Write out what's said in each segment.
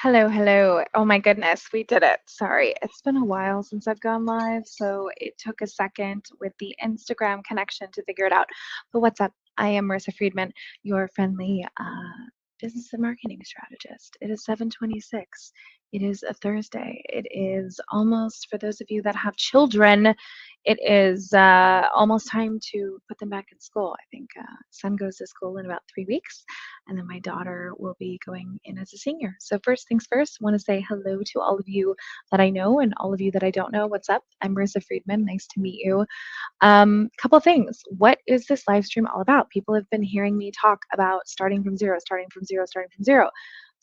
Hello, hello. Oh my goodness, we did it. Sorry, it's been a while since I've gone live, so it took a second with the Instagram connection to figure it out. But what's up? I am Marissa Friedman, your friendly business and marketing strategist. It is 7:26. It is a Thursday. It is almost, for those of you that have children, it is almost time to put them back in school. I think son goes to school in about 3 weeks, and then my daughter will be going in as a senior. So first things first, I want to say hello to all of you that I know and all of you that I don't know. What's up? I'm Marissa Friedman. Nice to meet you. Couple things. What is this live stream all about? People have been hearing me talk about starting from zero, starting from zero, starting from zero.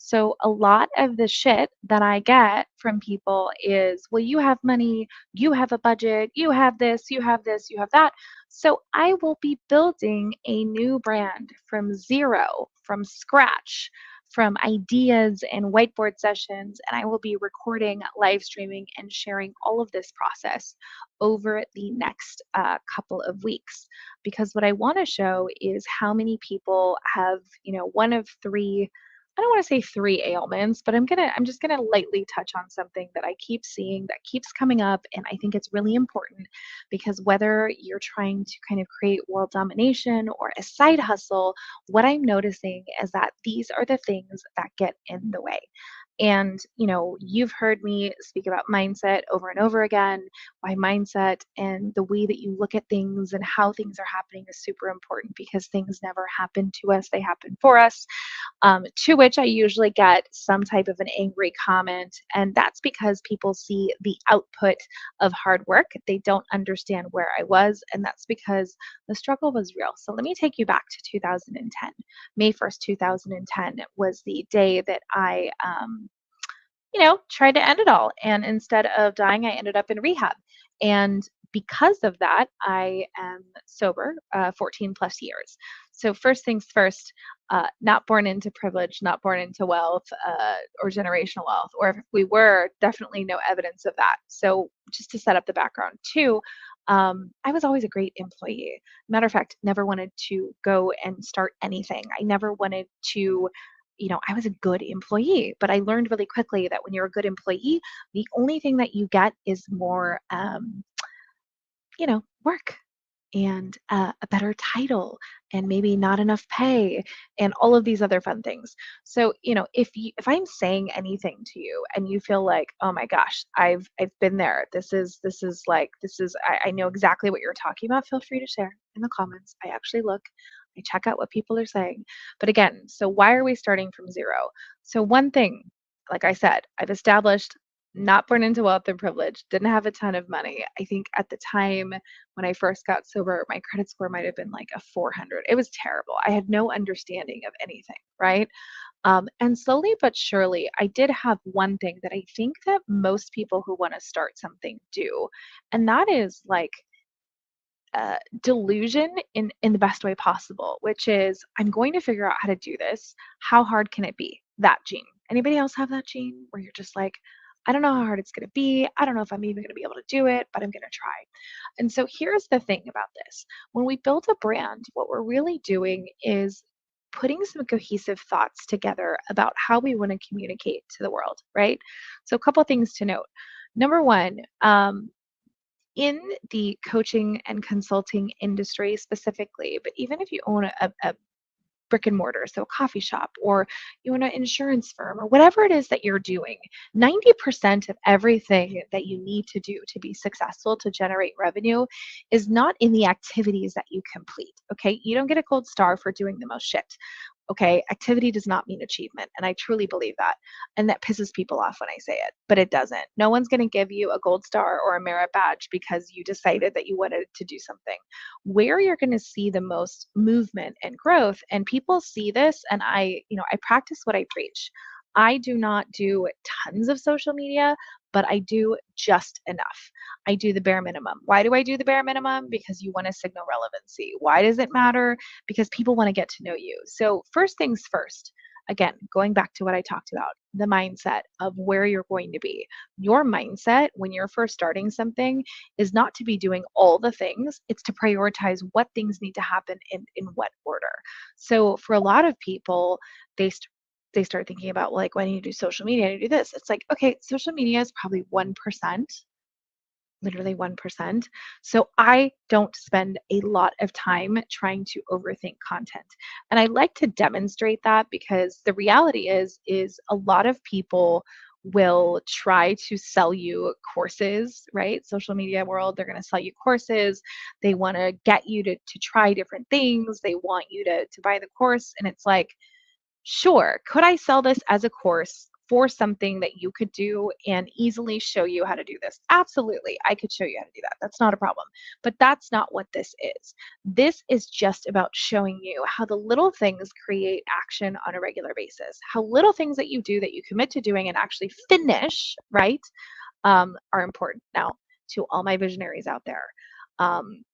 So a lot of the shit that I get from people is, well, you have money, you have a budget, you have this, you have this, you have that. So I will be building a new brand from zero, from scratch, from ideas and whiteboard sessions, and I will be recording, live streaming, and sharing all of this process over the next couple of weeks. Because what I want to show is how many people have, one of three. I don't want to say three ailments, but I'm just gonna lightly touch on something that I keep seeing that keeps coming up, and I think it's really important because whether you're trying to kind of create world domination or a side hustle, what I'm noticing is that these are the things that get in the way. And, you've heard me speak about mindset over and over again. Why mindset and the way that you look at things and how things are happening is super important because things never happen to us, they happen for us. To which I usually get some type of an angry comment. And that's because people see the output of hard work. They don't understand where I was. And that's because the struggle was real. So let me take you back to 2010. May 1st, 2010 was the day that I, tried to end it all. And instead of dying, I ended up in rehab. And because of that, I am sober 14 plus years. So, first things first, not born into privilege, not born into wealth or generational wealth, or if we were, definitely no evidence of that. So, just to set up the background, too, I was always a great employee. Matter of fact, never wanted to go and start anything. I never wanted to, I was a good employee, but I learned really quickly that when you're a good employee, the only thing that you get is more, work and a better title and maybe not enough pay and all of these other fun things. So, if I'm saying anything to you and you feel like, oh my gosh, I've been there. I know exactly what you're talking about. Feel free to share in the comments. I actually look. I check out what people are saying. But again, so why are we starting from zero? So one thing, like I said, I've established not born into wealth and privilege, didn't have a ton of money. I think at the time when I first got sober, my credit score might have been like a 400. It was terrible. I had no understanding of anything, right? And slowly but surely, I did have one thing that I think that most people who want to start something do, and that is like delusion in the best way possible, which is I'm going to figure out how to do this. How hard can it be? That gene. Anybody else have that gene where you're just like, I don't know how hard it's going to be. I don't know if I'm even going to be able to do it, but I'm going to try. And so here's the thing about this. When we build a brand, what we're really doing is putting some cohesive thoughts together about how we want to communicate to the world, right? So a couple things to note. Number one, in the coaching and consulting industry specifically, but even if you own a brick and mortar, so a coffee shop, or you own an insurance firm, or whatever it is that you're doing, 90% of everything that you need to do to be successful to generate revenue is not in the activities that you complete. Okay. You don't get a gold star for doing the most shit. Okay, activity does not mean achievement, and I truly believe that. And that pisses people off when I say it, but it doesn't. No one's going to give you a gold star or a merit badge because you decided that you wanted to do something. Where you're going to see the most movement and growth, and people see this, and I practice what I preach. I do not do tons of social media, but I do just enough. I do the bare minimum. Why do I do the bare minimum? Because you want to signal relevancy. Why does it matter? Because people want to get to know you. So, first things first, again, going back to what I talked about, the mindset of where you're going to be. Your mindset when you're first starting something is not to be doing all the things, it's to prioritize what things need to happen in what order. So, for a lot of people, they they start thinking about, well, like, when you do social media, I do this. It's like, okay, social media is probably 1%, literally 1%. So I don't spend a lot of time trying to overthink content. And I like to demonstrate that because the reality is a lot of people will try to sell you courses, right? Social media world, they're going to sell you courses. They want to get you to try different things. They want you to buy the course. And it's like, sure, could I sell this as a course for something that you could do and easily show you how to do this? Absolutely, I could show you how to do that. That's not a problem. But that's not what this is. This is just about showing you how the little things create action on a regular basis, how little things that you do that you commit to doing and actually finish, right, are important. Now, to all my visionaries out there, um,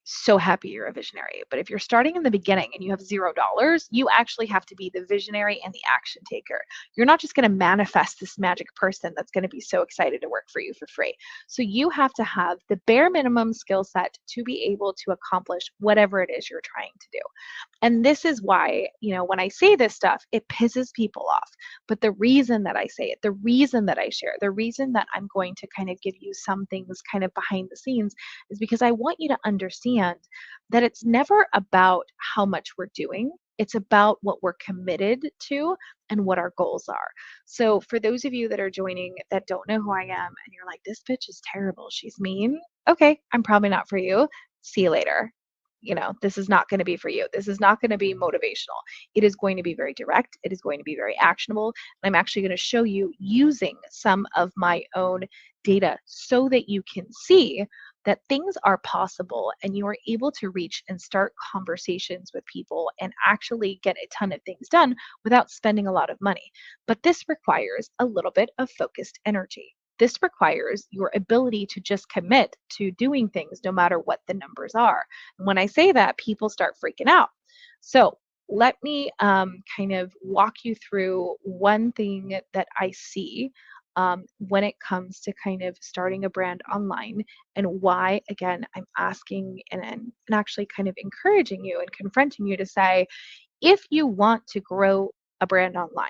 so happy you're a visionary. But if you're starting in the beginning and you have $0, you actually have to be the visionary and the action taker. You're not just going to manifest this magic person that's going to be so excited to work for you for free. So you have to have the bare minimum skill set to be able to accomplish whatever it is you're trying to do. And this is why, when I say this stuff, it pisses people off. But the reason that I say it, the reason that I share, the reason that I'm going to kind of give you some things kind of behind the scenes is because I want you to understand that it's never about how much we're doing. It's about what we're committed to and what our goals are. So, for those of you that are joining that don't know who I am and you're like, this bitch is terrible, she's mean. Okay, I'm probably not for you. See you later. This is not going to be for you. This is not going to be motivational. It is going to be very direct. It is going to be very actionable. And I'm actually going to show you using some of my own data so that you can see that things are possible and you are able to reach and start conversations with people and actually get a ton of things done without spending a lot of money. But this requires a little bit of focused energy. This requires your ability to just commit to doing things no matter what the numbers are. And when I say that, people start freaking out. So let me kind of walk you through one thing that I see when it comes to kind of starting a brand online, and why, again, I'm asking and actually kind of encouraging you and confronting you to say, if you want to grow a brand online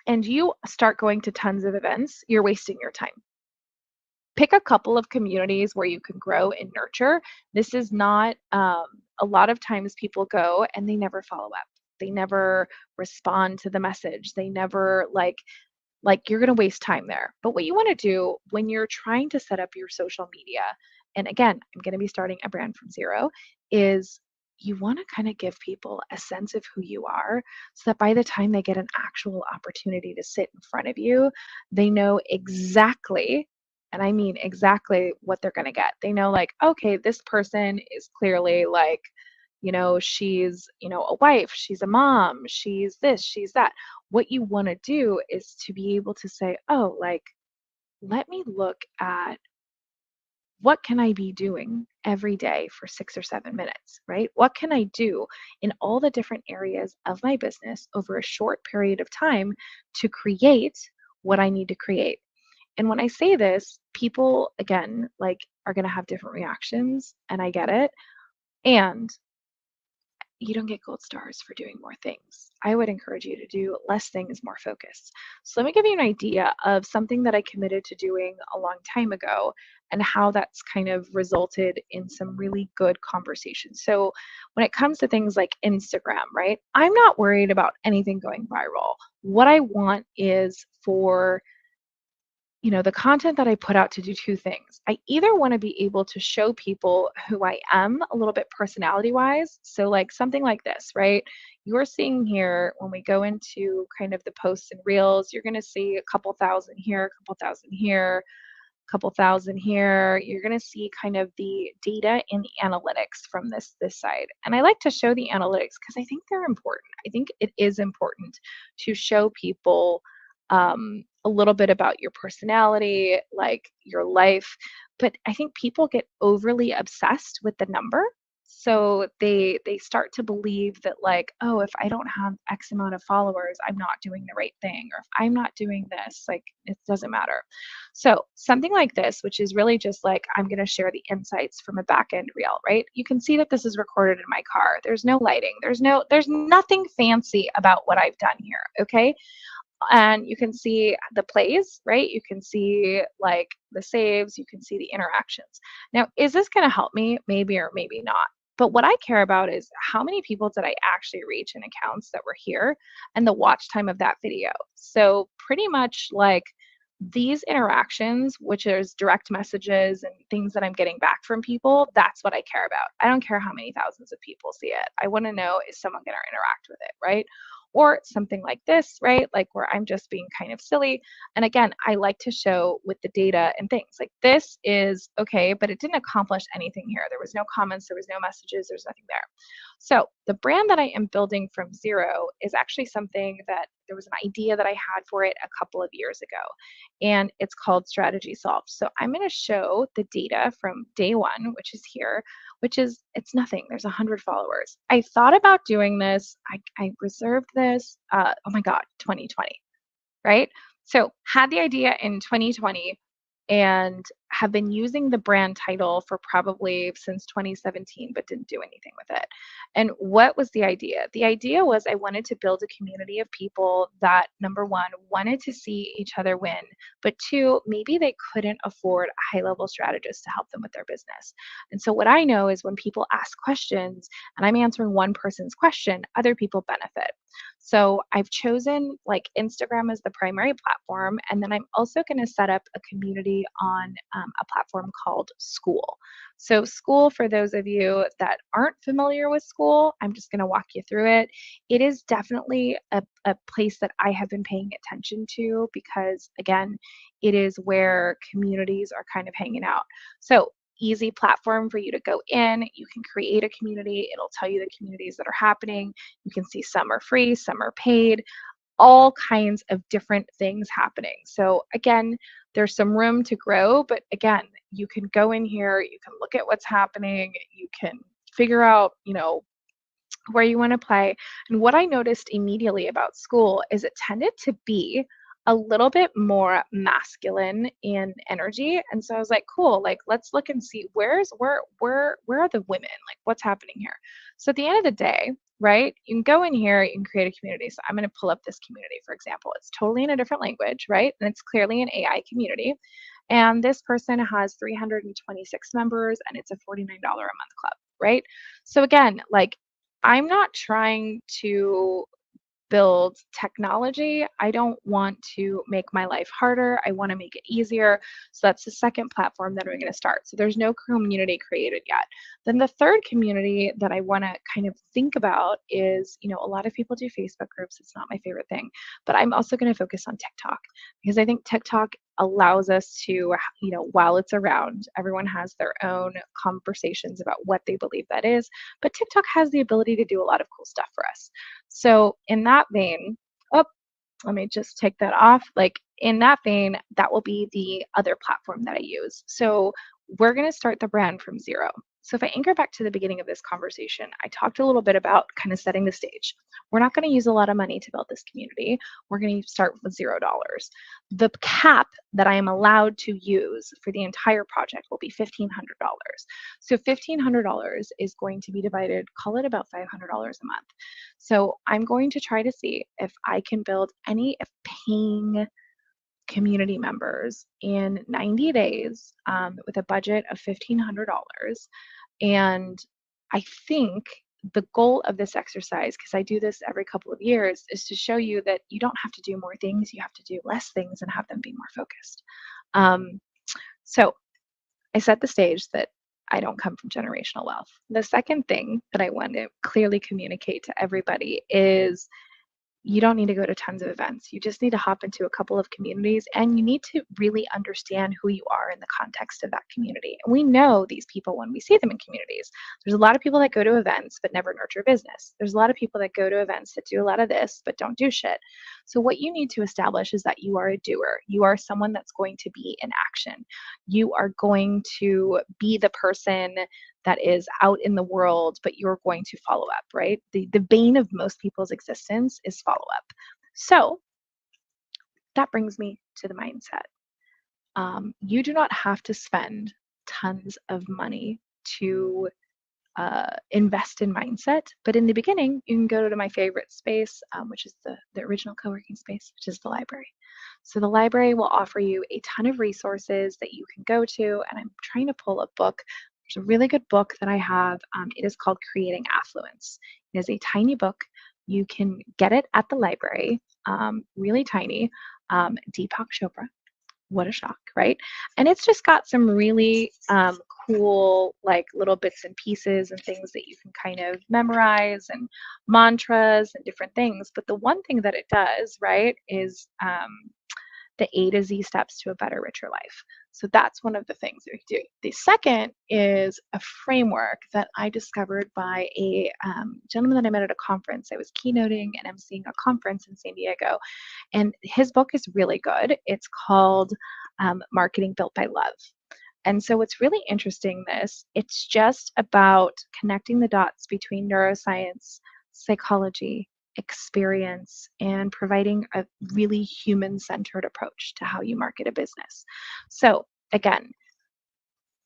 and you start going to tons of events, you're wasting your time. Pick a couple of communities where you can grow and nurture. This is not, a lot of times people go and they never follow up. They never respond to the message. They never like you're going to waste time there. But what you want to do when you're trying to set up your social media, and again, I'm going to be starting a brand from zero, is you want to kind of give people a sense of who you are so that by the time they get an actual opportunity to sit in front of you, they know exactly, and I mean exactly what they're going to get. They know, like, okay, this person is clearly like, she's, a wife, she's a mom, she's this, she's that. What you want to do is to be able to say, oh, like, let me look at what can I be doing every day for 6 or 7 minutes, right? What can I do in all the different areas of my business over a short period of time to create what I need to create? And when I say this, people, again, like, are going to have different reactions, and I get it. And you don't get gold stars for doing more things. I would encourage you to do less things, more focused. So let me give you an idea of something that I committed to doing a long time ago and how that's kind of resulted in some really good conversations. So when it comes to things like Instagram, right? I'm not worried about anything going viral. What I want is for the content that I put out to do two things. I either want to be able to show people who I am a little bit personality wise. So, like something like this, right? You're seeing here when we go into kind of the posts and reels, you're going to see a couple thousand here, a couple thousand here, couple thousand here. You're going to see kind of the data and the analytics from this side. And I like to show the analytics because I think they're important. I think it is important to show people a little bit about your personality, like your life. But I think people get overly obsessed with the number. So they start to believe that like, oh, if I don't have X amount of followers, I'm not doing the right thing. Or if I'm not doing this, like it doesn't matter. So something like this, which is really just like I'm going to share the insights from a back end reel, right? You can see that this is recorded in my car. There's no lighting. There's nothing fancy about what I've done here. Okay. And you can see the plays, right? You can see like the saves, you can see the interactions. Now, is this going to help me? Maybe or maybe not. But what I care about is how many people did I actually reach in accounts that were here and the watch time of that video. So, pretty much like these interactions, which is direct messages and things that I'm getting back from people, that's what I care about. I don't care how many thousands of people see it. I want to know, is someone going to interact with it, right? Or something like this, right? Like where I'm just being kind of silly. And again, I like to show with the data and things like this is okay, but it didn't accomplish anything here. There was no comments, there was no messages, there's nothing there. So the brand that I am building from zero is actually something that there was an idea that I had for it a couple of years ago, and it's called Strategy Solved. So I'm going to show the data from day one, which is here, which is it's nothing. There's 100 followers. I thought about doing this. I reserved this. Oh my God, 2020, right? So had the idea in 2020 and have been using the brand title for probably since 2017, but didn't do anything with it. And what was the idea? The idea was I wanted to build a community of people that, number one, wanted to see each other win, but two, maybe they couldn't afford a high level strategist to help them with their business. And so what I know is when people ask questions and I'm answering one person's question, other people benefit. So I've chosen like Instagram as the primary platform, and then I'm also going to set up a community on a platform called School. So School, for those of you that aren't familiar with School, I'm just going to walk you through it. It is definitely a place that I have been paying attention to because, again, it is where communities are kind of hanging out. So easy platform for you to go in. You can create a community. It'll tell you the communities that are happening. You can see some are free, some are paid, all kinds of different things happening. So again, there's some room to grow, but again, you can go in here, you can look at what's happening, you can figure out, where you want to play. And what I noticed immediately about School is it tended to be a little bit more masculine in energy. And so I was like, cool, like let's look and see where are the women? Like what's happening here? So at the end of the day, right, you can go in here, you can create a community. So I'm going to pull up this community, for example. It's totally in a different language, right? And it's clearly an AI community. And this person has 326 members and it's a $49 a month club, right? So again, like I'm not trying to build technology. I don't want to make my life harder. I want to make it easier. So that's the second platform that we're going to start. So there's no community created yet. Then the third community that I want to kind of think about is, a lot of people do Facebook groups. It's not my favorite thing, but I'm also going to focus on TikTok because I think TikTok allows us to, while it's around, everyone has their own conversations about what they believe that is. But TikTok has the ability to do a lot of cool stuff for us. So in that vein, oh, let me just take that off. Like in that vein, that will be the other platform that I use. So we're going to start the brand from zero. So if I anchor back to the beginning of this conversation, I talked a little bit about kind of setting the stage. We're not going to use a lot of money to build this community. We're going to start with $0. The cap that I am allowed to use for the entire project will be $1,500. So $1,500 is going to be divided, call it about $500 a month. So I'm going to try to see if I can build any paying community members in 90 days with a budget of $1,500. And I think the goal of this exercise, because I do this every couple of years, is to show you that you don't have to do more things, you have to do less things and have them be more focused. Um, so I set the stage that I don't come from generational wealth. The second thing that I want to clearly communicate to everybody is you don't need to go to tons of events. You just need to hop into a couple of communities and you need to really understand who you are in the context of that community. And we know these people when we see them in communities. There's a lot of people that go to events but never nurture business. There's a lot of people that go to events that do a lot of this but don't do shit. So, what you need to establish is that you are a doer. You are someone that's going to be in action. You are going to be the person that is out in the world, but you're going to follow up, right? The bane of most people's existence is follow up. So that brings me to the mindset. You do not have to spend tons of money to invest in mindset, but in the beginning, you can go to my favorite space, which is the original co-working space, which is the library. So the library will offer you a ton of resources that you can go to, and I'm trying to pull a book. There's a really good book that I have. It is called Creating Affluence. It is a tiny book. You can get it at the library, really tiny. Deepak Chopra, what a shock, right? And it's just got some really cool, like little bits and pieces and things that you can kind of memorize and mantras and different things. But the one thing that it does, right, is the A to Z steps to a better, richer life. So that's one of the things that we do. The second is a framework that I discovered by a gentleman that I met at a conference. I was keynoting and emceeing a conference in San Diego, and his book is really good. It's called Marketing Built by Love. And so what's really interesting it's just about connecting the dots between neuroscience, psychology, experience, and providing a really human-centered approach to how you market a business. So again,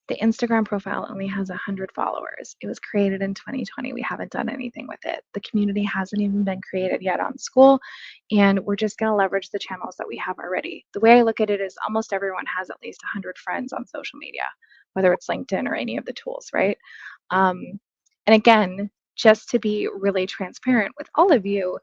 the Instagram profile only has 100 followers. It was created in 2020. We haven't done anything with it. The community hasn't even been created yet on Skool, and we're just going to leverage the channels that we have already. The way I look at it is almost everyone has at least 100 friends on social media, whether it's LinkedIn or any of the tools, right? And again, just to be really transparent with all of you,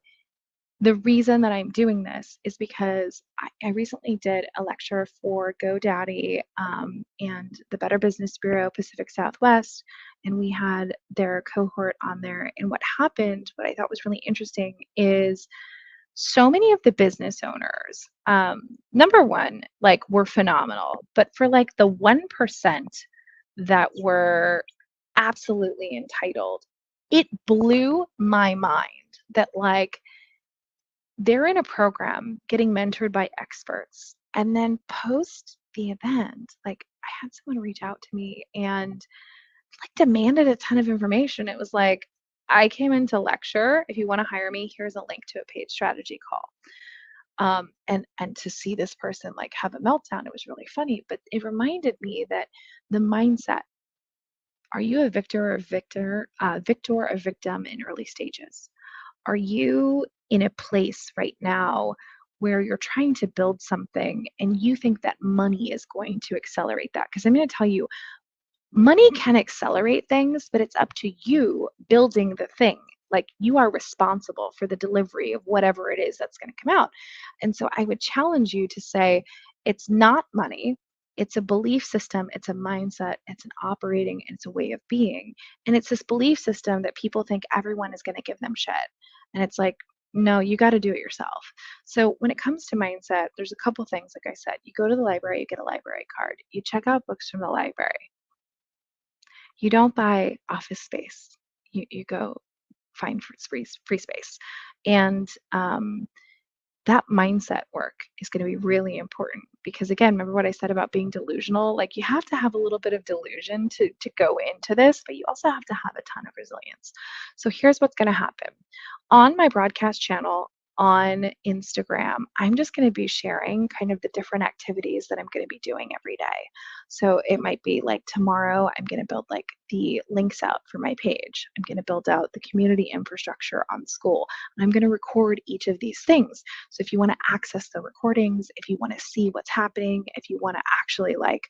the reason that I'm doing this is because I recently did a lecture for GoDaddy and the Better Business Bureau Pacific Southwest, and we had their cohort on there. And what happened, what I thought was really interesting, is so many of the business owners, number one, like were phenomenal, but for like the 1% that were absolutely entitled, it blew my mind that like they're in a program getting mentored by experts and then post the event like I had someone reach out to me and like demanded a ton of information. It was like, I came in to lecture. If you want to hire me, here's a link to a paid strategy call. And to see this person like have a meltdown, it was really funny, but it reminded me that the mindset, are you a victor or victim in early stages? Are you in a place right now where you're trying to build something and you think that money is going to accelerate that? Because I'm going to tell you, money can accelerate things, but it's up to you building the thing. Like you are responsible for the delivery of whatever it is that's going to come out. And so I would challenge you to say, it's not money. It's a belief system, it's a mindset, it's an operating, it's a way of being. And it's this belief system that people think everyone is going to give them shit. And it's like, no, you got to do it yourself. So when it comes to mindset, there's a couple things. Like I said, you go to the library, you get a library card, you check out books from the library. You don't buy office space. You go find free space. And that mindset work is going to be really important because again, remember what I said about being delusional? Like you have to have a little bit of delusion to go into this, but you also have to have a ton of resilience. So here's what's going to happen. On my broadcast channel on Instagram, I'm just going to be sharing kind of the different activities that I'm going to be doing every day. So it might be like tomorrow, I'm going to build like the links out for my page. I'm going to build out the community infrastructure on Skool. I'm going to record each of these things. So if you want to access the recordings, if you want to see what's happening, if you want to actually like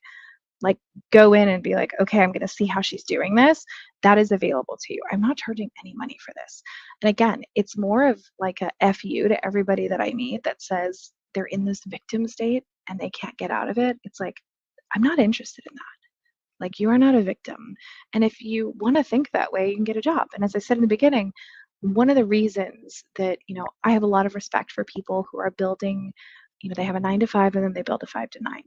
go in and be like, okay, I'm going to see how she's doing this, that is available to you. I'm not charging any money for this. And again, it's more of like a FU to everybody that I meet that says they're in this victim state and they can't get out of it, it's like, I'm not interested in that. Like, you are not a victim. And if you want to think that way, you can get a job. And as I said in the beginning, one of the reasons that, I have a lot of respect for people who are building, they have a 9 to 5 and then they build a 5 to 9.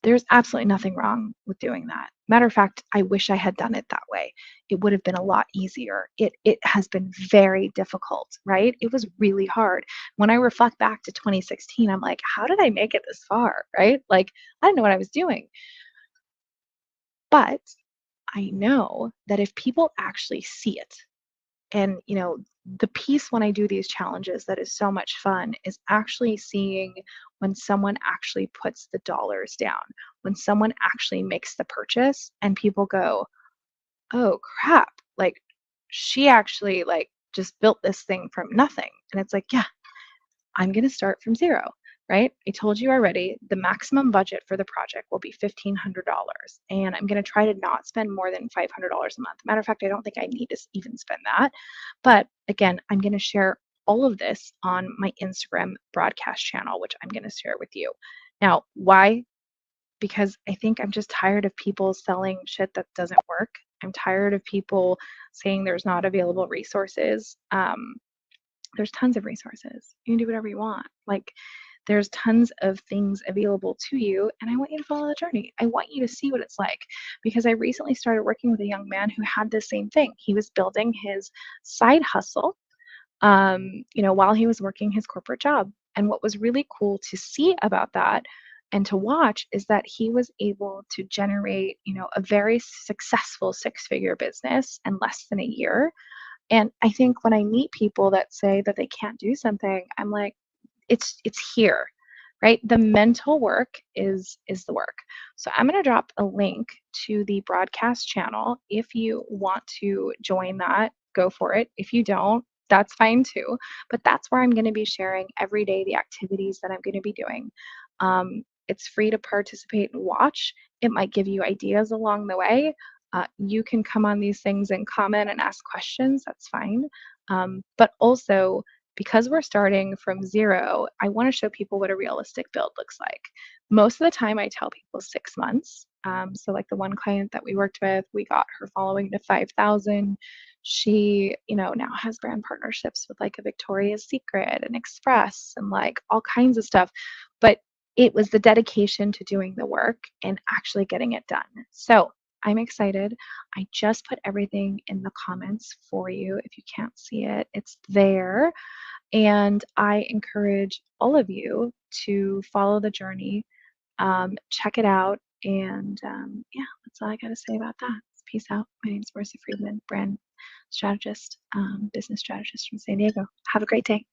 There's absolutely nothing wrong with doing that. Matter of fact, I wish I had done it that way. It would have been a lot easier. It has been very difficult, right? It was really hard. When I reflect back to 2016, I'm like, how did I make it this far, right? Like, I didn't know what I was doing. But I know that if people actually see it, and the piece when I do these challenges that is so much fun is actually seeing when someone actually puts the dollars down, when someone actually makes the purchase and people go, "Oh crap, like she actually like just built this thing from nothing." And it's like, "Yeah, I'm going to start from zero." Right? I told you already, the maximum budget for the project will be $1,500. And I'm going to try to not spend more than $500 a month. Matter of fact, I don't think I need to even spend that. But again, I'm going to share all of this on my Instagram broadcast channel, which I'm going to share with you. Now, why? Because I think I'm just tired of people selling shit that doesn't work. I'm tired of people saying there's not available resources. There's tons of resources. You can do whatever you want. Like, there's tons of things available to you, and I want you to follow the journey. I want you to see what it's like because I recently started working with a young man who had the same thing. He was building his side hustle, while he was working his corporate job. And what was really cool to see about that and to watch is that he was able to generate, a very successful six-figure business in less than a year. And I think when I meet people that say that they can't do something, I'm like, it's here, right? The mental work is the work. So I'm going to drop a link to the broadcast channel. If you want to join that, go for it. If you don't, that's fine too. But that's where I'm going to be sharing every day the activities that I'm going to be doing. It's free to participate and watch. It might give you ideas along the way. You can come on these things and comment and ask questions. That's fine. But also, because we're starting from zero, I want to show people what a realistic build looks like. Most of the time, I tell people 6 months. So, like the one client that we worked with, we got her following to 5,000. She, now has brand partnerships with like a Victoria's Secret and Express and like all kinds of stuff. But it was the dedication to doing the work and actually getting it done. So, I'm excited. I just put everything in the comments for you. If you can't see it, it's there. And I encourage all of you to follow the journey, check it out. And yeah, that's all I got to say about that. Peace out. My name is Marissa Friedman, brand strategist, business strategist from San Diego. Have a great day.